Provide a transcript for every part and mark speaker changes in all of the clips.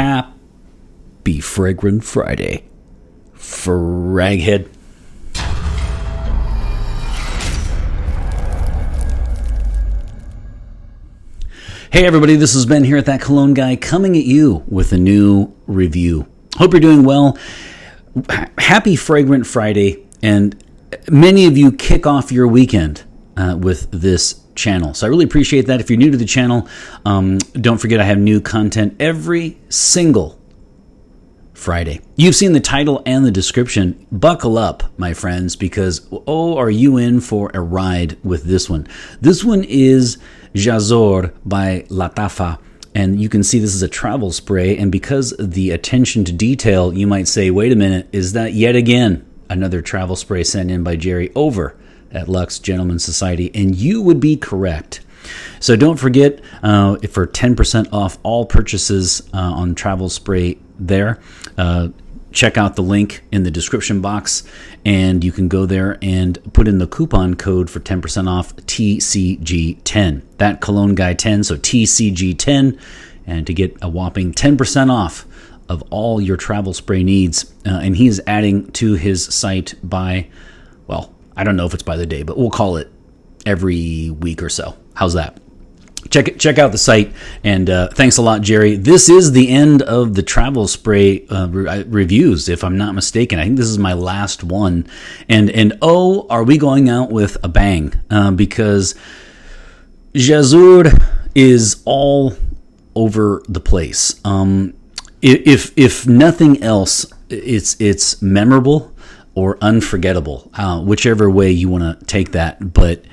Speaker 1: Happy Fragrant Friday, Fraghead. Hey everybody, this is Ben here at That Cologne Guy, coming at you with a new review. Hope you're doing well. Happy Fragrant Friday, and many of you kick off your weekend with this channel. So I really appreciate that. If you're new to the channel, don't forget I have new content every single Friday. You've seen the title and the description. Buckle up, my friends, because are you in for a ride with this one? This one is Jasoor by Lattafa, and you can see this is a travel spray, and because of the attention to detail, you might say, wait a minute, is that yet again another travel spray sent in by Jerry over at Lux Gentleman Society? And you would be correct. So don't forget, for 10% off all purchases on travel spray there, check out the link in the description box, and you can go there and put in the coupon code for 10% off, TCG10. That Cologne Guy 10, so TCG10, and to get a whopping 10% off of all your travel spray needs. And he is adding to his site by, well, I don't know if it's by the day, but we'll call it every week or so. How's that? Check out the site, and thanks a lot, Jerry. This is the end of the travel spray reviews, if I'm not mistaken. I think this is my last one, and are we going out with a bang? Because Jasoor is all over the place. If nothing else, it's memorable or unforgettable, whichever way you want to take that. But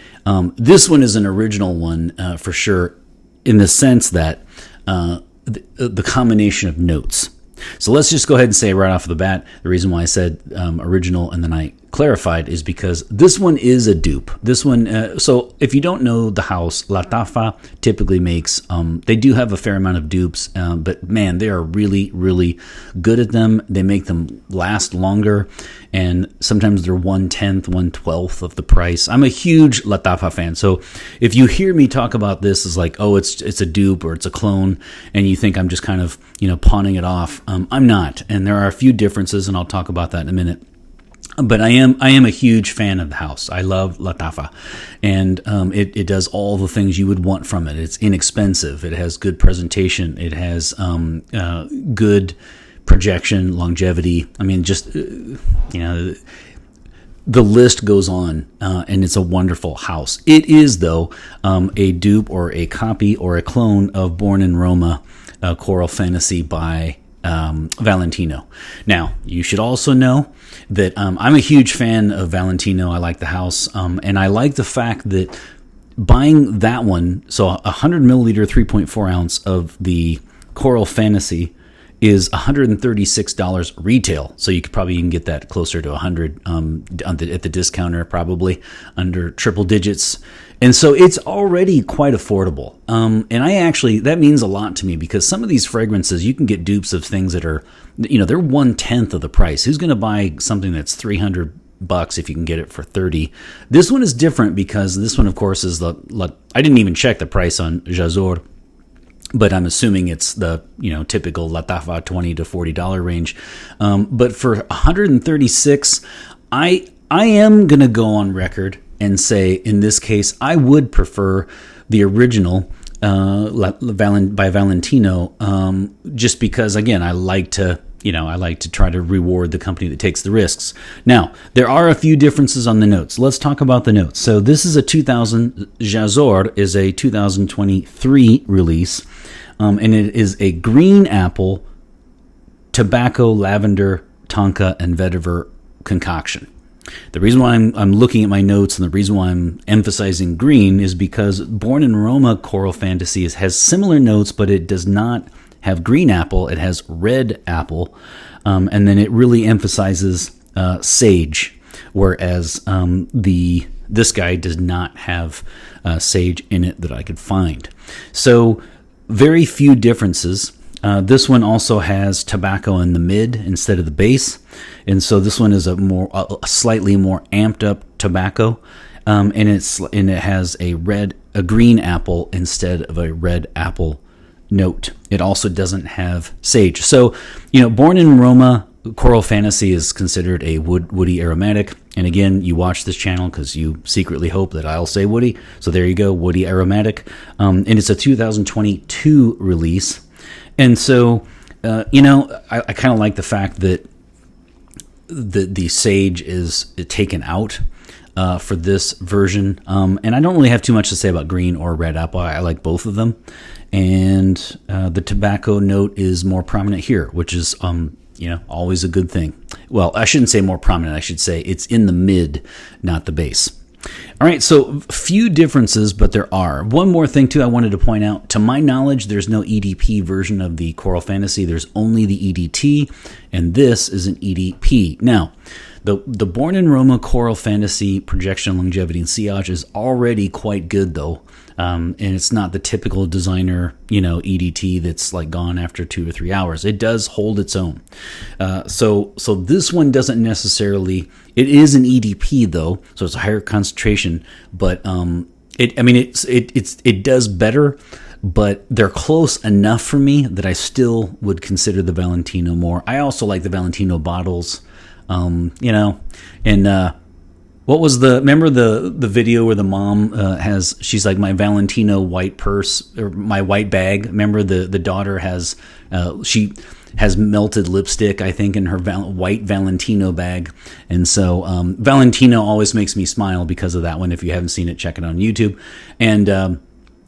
Speaker 1: this one is an original one for sure, in the sense that the combination of notes. So let's just go ahead and say right off the bat, the reason why I said original and then I clarified is because this one is a dupe. This one, so if you don't know the house, Lattafa typically makes, they do have a fair amount of dupes, but man, they are really, really good at them. They make them last longer, and sometimes they're 1/10, 1/12 of the price. I'm a huge Lattafa fan, so if you hear me talk about this as like, oh, it's a dupe or it's a clone, and you think I'm just kind of, pawning it off, I'm not. And there are a few differences, and I'll talk about that in a minute. But I am a huge fan of the house. I love Lattafa, and it does all the things you would want from it. It's inexpensive. It has good presentation. It has good projection, longevity. I mean, just the list goes on, and it's a wonderful house. It is, though, a dupe or a copy or a clone of Born in Roma, Coral Fantasy by Valentino. Now, you should also know that I'm a huge fan of Valentino. I like the house, and I like the fact that buying that one, so 100 milliliter 3.4 ounce of the Coral Fantasy is $136 retail. So you could probably even get that closer to 100 at the discounter, probably under triple digits. And so it's already quite affordable. And that means a lot to me, because some of these fragrances, you can get dupes of things that are, they're 1/10 of the price. Who's going to buy something that's $300 if you can get it for 30? This one is different because this one, of course, is I didn't even check the price on Jasoor, but I'm assuming it's the typical Lattafa $20 to $40 range. But for $136, I am gonna go on record and say, in this case, I would prefer the original by Valentino, just because, again, I like to try to reward the company that takes the risks. Now, there are a few differences on the notes. Let's talk about the notes. So this is Jasoor is a 2023 release, and it is a green apple, tobacco, lavender, tonka, and vetiver concoction. The reason why I'm looking at my notes, and the reason why I'm emphasizing green, is because Born in Roma Coral Fantasy has similar notes, but it does not have green apple. It has red apple, and then it really emphasizes sage, whereas this guy does not have sage in it that I could find. So very few differences. This one also has tobacco in the mid instead of the base, and so this one is a slightly more amped up tobacco, and it has a green apple instead of a red apple note. It also doesn't have sage. So, Born in Roma Coral Fantasy is considered a woody aromatic. And again, you watch this channel because you secretly hope that I'll say woody. So there you go, woody aromatic. And it's a 2022 release. And so, I kind of like the fact that the sage is taken out for this version. And I don't really have too much to say about green or red apple. I like both of them. And the tobacco note is more prominent here, which is always a good thing. Well, I shouldn't say more prominent. I should say it's in the mid, not the base. All right, so few differences, but there are. One more thing, too, I wanted to point out. To my knowledge, there's no EDP version of the Coral Fantasy. There's only the EDT, and this is an EDP. Now, the Born in Roma Coral Fantasy Projection, Longevity, and Sillage is already quite good, though. And it's not the typical designer, EDT that's like gone after 2 or 3 hours. It does hold its own. So this one doesn't necessarily. It is an EDP though, so it's a higher concentration. But it does better. But they're close enough for me that I still would consider the Valentino more. I also like the Valentino bottles, What was remember the video where the mom she's like, my Valentino white purse or my white bag. Remember the daughter she has melted lipstick, I think, in her white Valentino bag. And so Valentino always makes me smile because of that one. If you haven't seen it, check it on YouTube. And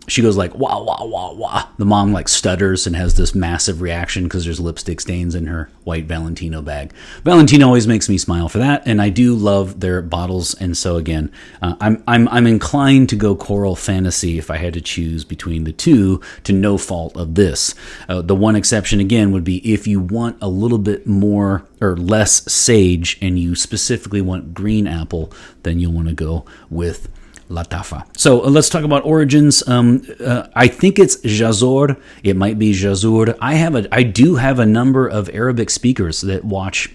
Speaker 1: she goes like, wah, wah, wah, wah. The mom like stutters and has this massive reaction because there's lipstick stains in her white Valentino bag. Valentino always makes me smile for that, and I do love their bottles. And so again, I'm inclined to go Coral Fantasy if I had to choose between the two, to no fault of this. The one exception again would be if you want a little bit more or less sage and you specifically want green apple, then you'll want to go with Lattafa. So let's talk about origins. I think it's Jasoor. It might be Jasoor. I do have a number of Arabic speakers that watch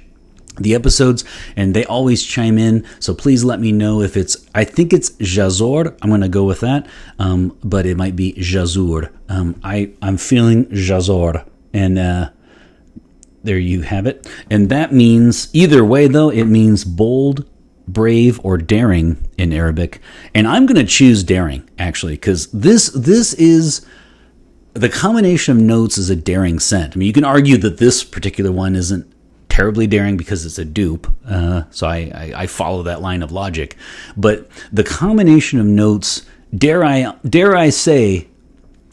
Speaker 1: the episodes, and they always chime in. So please let me know if I think it's Jasoor. I'm going to go with that. But it might be Jasoor. I'm feeling Jasoor. And there you have it. And that means, either way though, it means bold, brave, or daring in Arabic. And I'm going to choose daring, actually, because this is the combination of notes is a daring scent. I mean, you can argue that this particular one isn't terribly daring because it's a dupe, so I follow that line of logic. But the combination of notes, dare I say,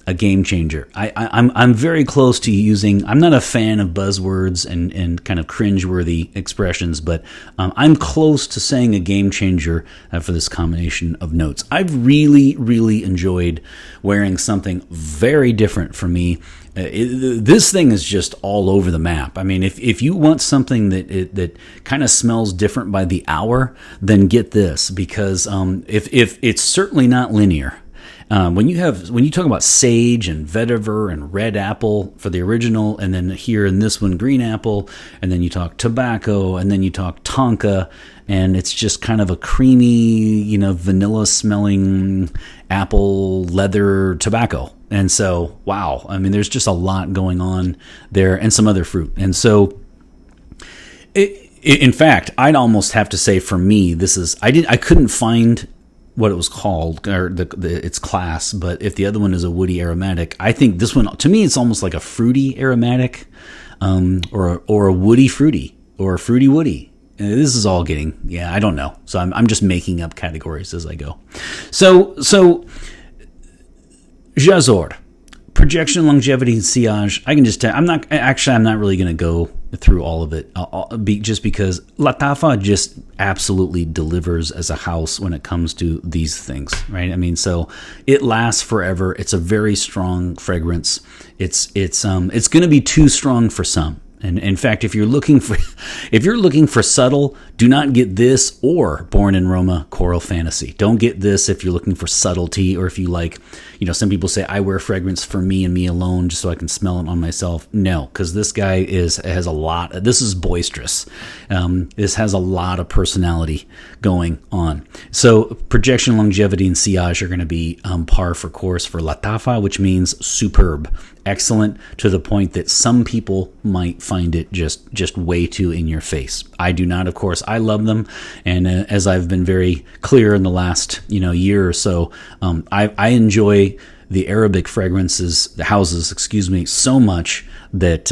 Speaker 1: a game changer. I'm very close to using. I'm not a fan of buzzwords and kind of cringeworthy expressions, but I'm close to saying a game changer for this combination of notes. I've really, really enjoyed wearing something very different for me. This thing is just all over the map. I mean, if you want something that kind of smells different by the hour, then get this, because if it's certainly not linear. When you talk about sage and vetiver and red apple for the original, and then here in this one green apple, and then you talk tobacco, and then you talk tonka, and it's just kind of a creamy, vanilla smelling apple leather tobacco. And so, wow, I mean, there's just a lot going on there, and some other fruit. And so, in fact, I'd almost have to say for me, I couldn't find what it was called, or its class, but if the other one is a woody aromatic, I think this one, to me, it's almost like a fruity aromatic, or a woody fruity, or a fruity woody. This is all I don't know. So I'm just making up categories as I go. So Jasoor, projection, longevity, and sillage. I can just tell. I'm not really going to go through all of it, just because Lattafa just absolutely delivers as a house when it comes to these things, right? I mean, so it lasts forever. It's a very strong fragrance. It's going to be too strong for some. And in fact, if you're looking for subtle, do not get this or Born in Roma Coral Fantasy. Don't get this if you're looking for subtlety, or if you like, some people say I wear fragrance for me and me alone, just so I can smell it on myself. No, because this guy has a lot. This is boisterous. This has a lot of personality going on. So projection, longevity, and sillage are going to be par for course for Lattafa, which means superb, excellent, to the point that some people might find it just way too in your face. I do not, of course. I love them, and as I've been very clear in the last year or so, I enjoy the Arabic fragrances, the houses, so much that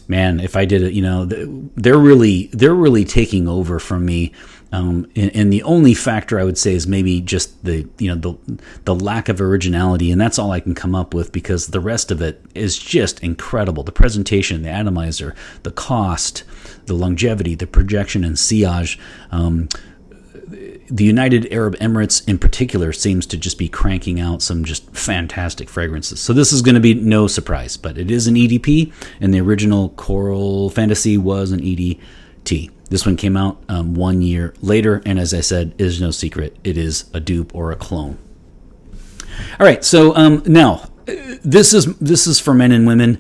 Speaker 1: man, if I did it, they're really taking over from me. And the only factor I would say is maybe just the lack of originality, and that's all I can come up with, because the rest of it is just incredible. The presentation, the atomizer, the cost, the longevity, the projection, and sillage. The United Arab Emirates in particular seems to just be cranking out some just fantastic fragrances. So this is going to be no surprise, but it is an EDP, and the original Coral Fantasy was an EDT. This one came out 1 year later, and as I said, is no secret, it is a dupe or a clone. All right, so now this is for men and women.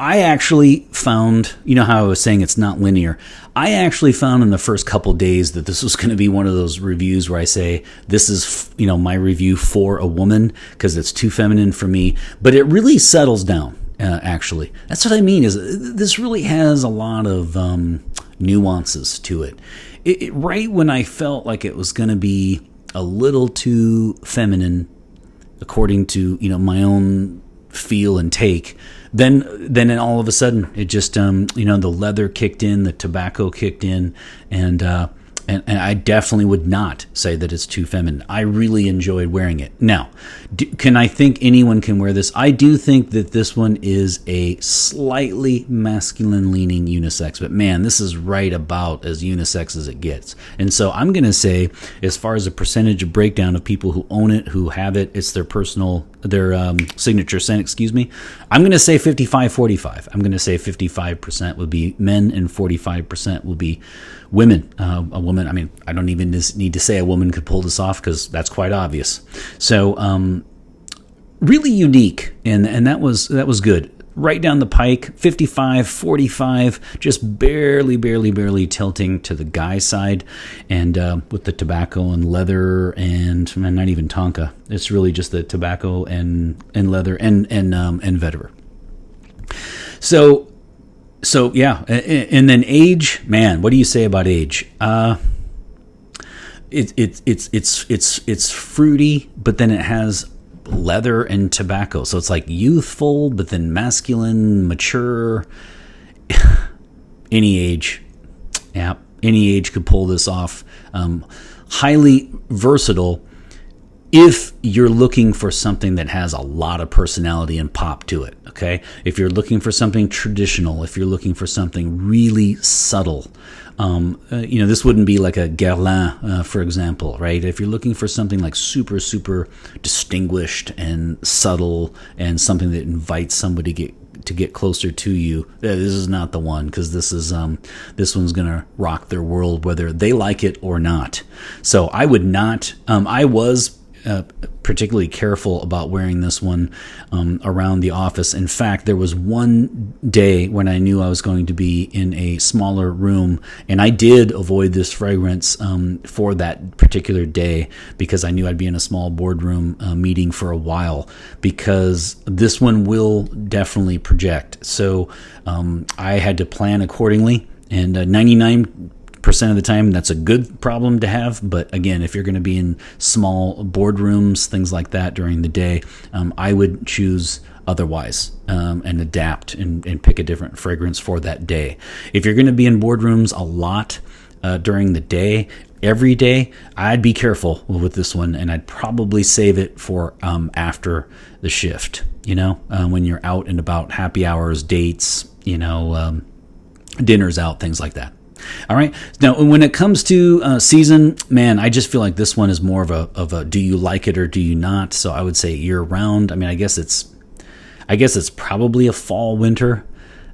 Speaker 1: I actually found, how I was saying it's not linear. I actually found in the first couple days that this was going to be one of those reviews where I say, this is, my review for a woman because it's too feminine for me. But it really settles down, actually. That's what I mean, is this really has a lot of nuances to it. Right when I felt like it was going to be a little too feminine, according to, my own feel and take, then all of a sudden it just the leather kicked in, the tobacco kicked in, and I definitely would not say that it's too feminine. I really enjoyed wearing it. Now, can I think anyone can wear this? I do think that this one is a slightly masculine-leaning unisex, but man, this is right about as unisex as it gets. And so I'm going to say, as far as a percentage of breakdown of people who own it, who have it, it's their signature scent, I'm going to say 55-45. I'm going to say 55% would be men and 45% will be women. A woman, I don't even need to say a woman could pull this off, because that's quite obvious. So really unique, and that was good. Right down the pike, 55-45, just barely tilting to the guy side, and with the tobacco and leather and not even tonka. It's really just the tobacco and leather and vetiver. So yeah, and then age, man, what do you say about age? It's fruity, but then it has leather and tobacco, so it's like youthful, but then masculine, mature. Any age could pull this off. Highly versatile if you're looking for something that has a lot of personality and pop to it. Okay, if you're looking for something traditional, if you're looking for something really subtle, this wouldn't be like a Guerlain, for example, right? If you're looking for something like super, super distinguished and subtle, and something that invites somebody to get closer to you, this is not the one, because this one's gonna rock their world whether they like it or not. So I would not. I was particularly careful about wearing this one around the office. In fact, there was one day when I knew I was going to be in a smaller room, and I did avoid this fragrance for that particular day, because I knew I'd be in a small boardroom meeting for a while, because this one will definitely project. So I had to plan accordingly, and 99% of the time that's a good problem to have. But again, if you're going to be in small boardrooms, things like that during the day, I would choose otherwise, and adapt and pick a different fragrance for that day. If you're going to be in boardrooms a lot during the day, every day, I'd be careful with this one, and I'd probably save it for after the shift, when you're out and about, happy hours, dates, dinners out, things like that. All right. Now, when it comes to season, man, I just feel like this one is more of a do you like it or do you not? So I would say year round. I guess it's probably a fall winter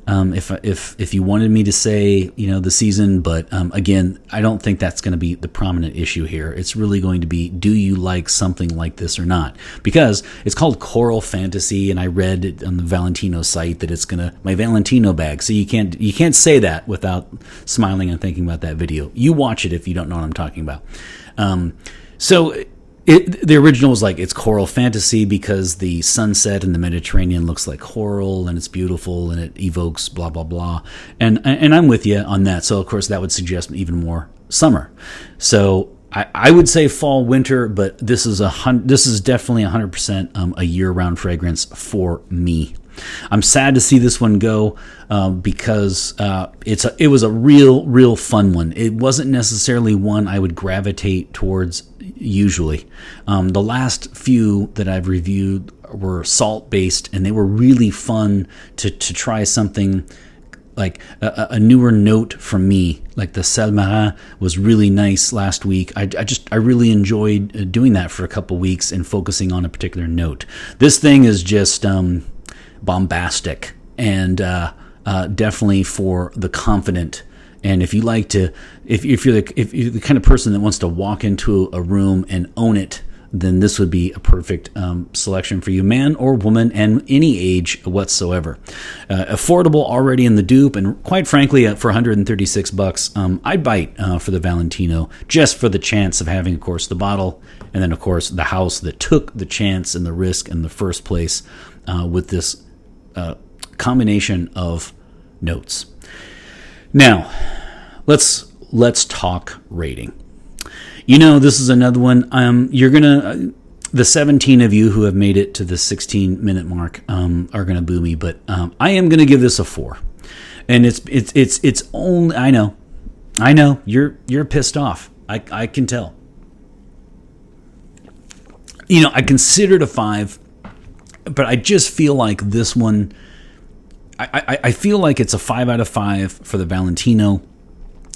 Speaker 1: if you wanted me to say, the season, but again, I don't think that's going to be the prominent issue here. It's really going to be, do you like something like this or not? Because it's called Choral Fantasy, and I read it on the Valentino site that it's my Valentino bag. So you can't say that without smiling and thinking about that video. You watch it if you don't know what I'm talking about. The original was like, it's choral fantasy because the sunset in the Mediterranean looks like choral and it's beautiful and it evokes blah, blah, blah. And I'm with you on that. So, of course, that would suggest even more summer. So I would say fall, winter, but this is definitely 100% a year-round fragrance for me. I'm sad to see this one go because it was a real fun one. It wasn't necessarily one I would gravitate towards usually. The last few that I've reviewed were salt-based, and they were really fun to try something like a newer note from me. Like the Sel Marin was really nice last week. I really enjoyed doing that for a couple weeks and focusing on a particular note. This thing is just bombastic and definitely for the confident. And if you like to, if you're the kind of person that wants to walk into a room and own it, then this would be a perfect selection for you, man or woman, and any age whatsoever. Affordable already in the dupe, and quite frankly, for $136, I'd bite for the Valentino just for the chance of having, of course, the bottle, and then, of course, the house that took the chance and the risk in the first place with this combination of notes. Now, let's talk rating. This is another one. The 17 of you who have made it to the 16-minute mark are gonna boo me, but I am gonna give this a 4. And it's only, I know you're pissed off. I can tell. I considered a 5, but I just feel like this one. I feel like it's a 5 out of 5 for the Valentino,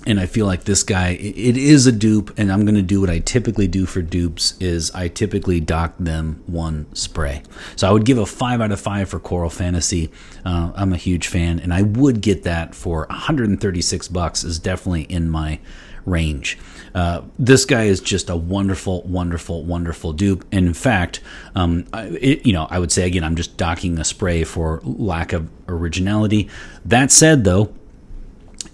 Speaker 1: and I feel like this guy, it is a dupe, and I'm going to do what I typically do for dupes, is I typically dock them 1 spray. So I would give a 5 out of 5 for Choral Fantasy. I'm a huge fan, and I would get that for $136 is definitely in my range. This guy is just a wonderful, wonderful, wonderful dupe. And in fact, I would say, again, I'm just docking a spray for lack of originality. That said, though,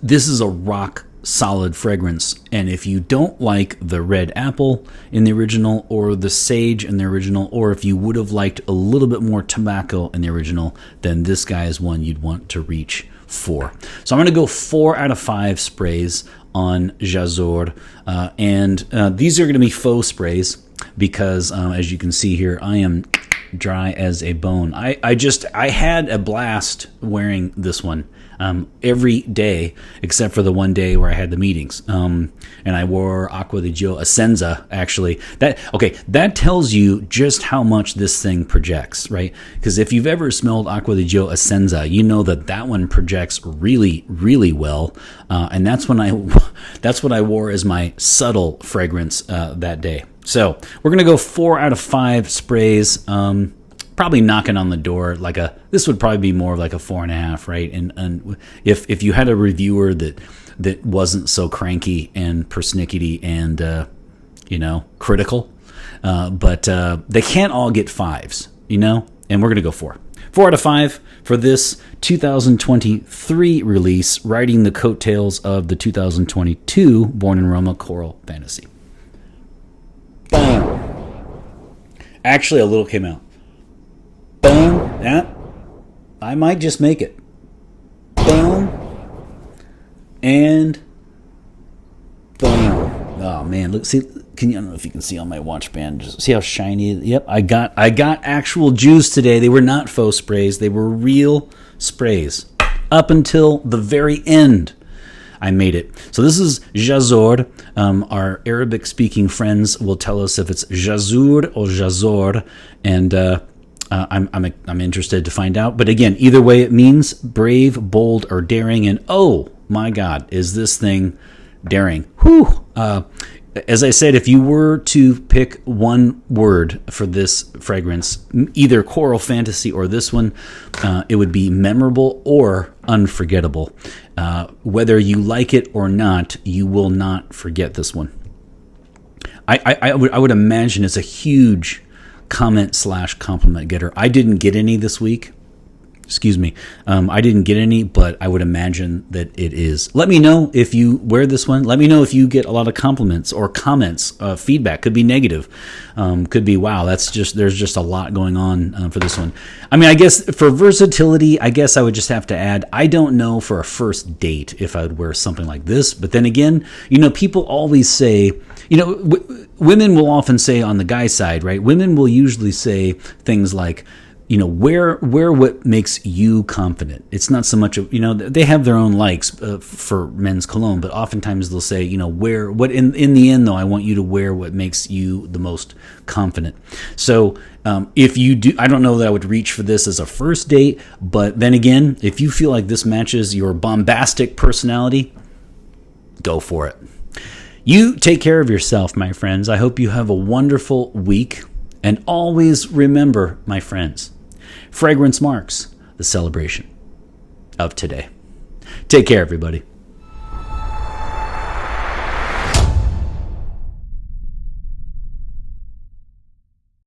Speaker 1: this is a rock solid fragrance. And if you don't like the red apple in the original, or the sage in the original, or if you would have liked a little bit more tobacco in the original, then this guy is one you'd want to reach for. So I'm going to go 4 out of 5 sprays on Jasoor, and these are going to be faux sprays because, as you can see here, I am dry as a bone. I had a blast wearing this one every day except for the one day where I had the meetings, and I wore Acqua di Gio Essenza. Actually, that tells you just how much this thing projects, right? Because if you've ever smelled Acqua di Gio Essenza, you know that one projects really, really well, and that's what I wore as my subtle fragrance that day. So we're gonna go 4 out of 5 sprays. Probably knocking on the door this would probably be more like a 4.5, right? And if you had a reviewer that wasn't so cranky and persnickety and critical, but they can't all get 5s, and we're gonna go 4 out of 5 for this 2023 release, riding the coattails of the 2022 Born in Roma Choral Fantasy. Boom. Actually, a little came out. Boom. Yeah. I might just make it. Boom. And boom. Oh man, look, see, I don't know if you can see on my watch band. Just see how shiny it is. Yep, I got actual juice today. They were not faux sprays. They were real sprays. Up until the very end, I made it. So this is Jasoor. Our Arabic-speaking friends will tell us if it's Jasoor or Jasoor, and I'm interested to find out. But again, either way, it means brave, bold, or daring. And oh my God, is this thing daring? Whew. As I said, if you were to pick one word for this fragrance, either Choral Fantasy or this one, it would be memorable or unforgettable. Whether you like it or not, you will not forget this one. I would imagine it's a huge comment/compliment getter. I didn't get any this week. Excuse me. I didn't get any, but I would imagine that it is. Let me know if you wear this one. Let me know if you get a lot of compliments or comments. Feedback could be negative. Could be, wow, there's just a lot going on for this one. I mean, I guess for versatility, I guess I would just have to add, I don't know for a first date if I would wear something like this. But then again, people always say, women will often say on the guy side, right? Women will usually say things like, wear what makes you confident. It's not so much they have their own likes for men's cologne, but oftentimes they'll say, wear what in the end though, I want you to wear what makes you the most confident. So if you do, I don't know that I would reach for this as a first date, but then again, if you feel like this matches your bombastic personality, go for it. You take care of yourself, my friends. I hope you have a wonderful week. And always remember, my friends, fragrance marks the celebration of today. Take care, everybody.